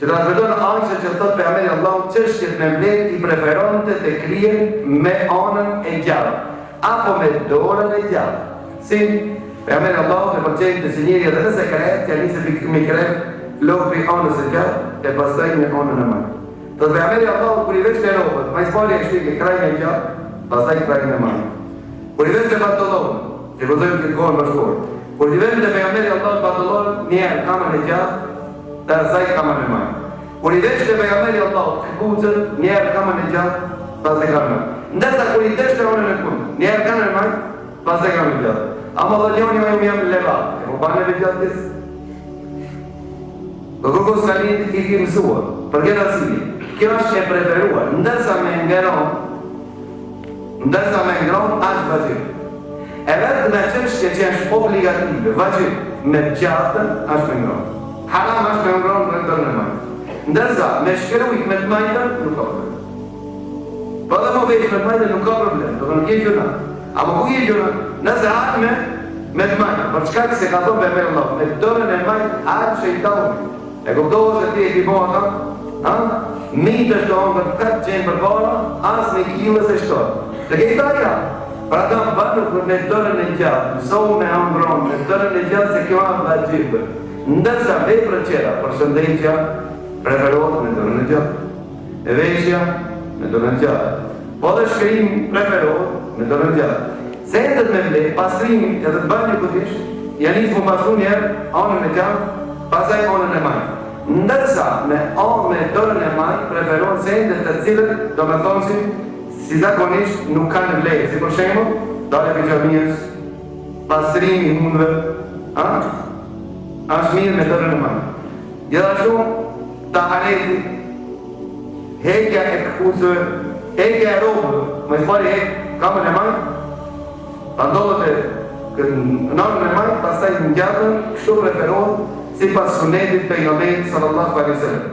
që transmeton Aisha që thot pejgamberi Allahu çështjet me mbledh i preferonte të krijen me anën e gjallë apo me dorën e gjallë. Si pejgamberi Allahu e përgjigj të njëri edhe nëse krehet, ja nisë me krehet lopri anës së gjallë e pastaj me anën e majtë. Të pejgamberi Allahu kur i veç të ropët, më spari e kështu krajin e gjallë, pastaj krajin e majtë. Kur i veç të pantallon, që vëzojmë këtë kohën më shkurt. Kur i veç të pejgamberi Allahu pantallon, njerë kamën e gjallë, të asaj kamën e majtë. Kur i veç të pejgamberi Allahu këpucën, njerë kamën e gjallë, pastaj kamën e majtë. Ndërsa kur i desh të anën e punë, njerë kamën e majtë, pastaj kamën e gjallë. Ama dhe ljoni më jam leva, e po banë e gjallë disë. Do kërkos kalit i ki mësua, për këtë arsye, kjo është e preferuar, ndërsa me ngron është vajib. E vetë me çështje që është obligative, vajib, me gjatën është me ngron. Haram është me ngron në dorën e majtë. Ndërsa me shkrujt me të majtën nuk ka problem. Po dhe më veç me të majtën nuk ka problem, do të nuk je gjuna. Apo ku je gjuna? Nëse hatë me të majtën, për çka se ka thonë pejgamberi Allahu, me dorën e majtë hatë shejtani. E kuptohet se ti e ki bota, mitë është të ongët këtë qenë për para, asë në kilës e shtorë. Të kejta ja, pra ta më banë për me dorën e gjatë, mësohu me ambronë, me dorën e gjatë se kjo amë vajibë. Ndërsa vepra qera, për shëndetja, preferohet me dorën e gjatë. E veshja, me dorën e gjatë. Po dhe shkrim preferohet me dorën e gjatë. Sendet me vle, pasrimi, edhe të banë një këtish, janë isë më pasru njerë, anën e gjatë, pasaj anën e majtë. Ndërsa me dorën e majtë preferohen sendet të cilët, do me thonë si zakonisht nuk kanë vlerë, si për shembull, dalja për xhamiës, pastrimi i hundëve, është mirë me dorën e majtë. Gjithashtu, tahareti, heqja e këpucëve, heqja e rrobëve, më spari kamën e majtë, pandollet e nënën e majtë, pastaj në gjatën, kështu preferohen sipas sunetit pejgamberit sallallahu alaihi wasallam.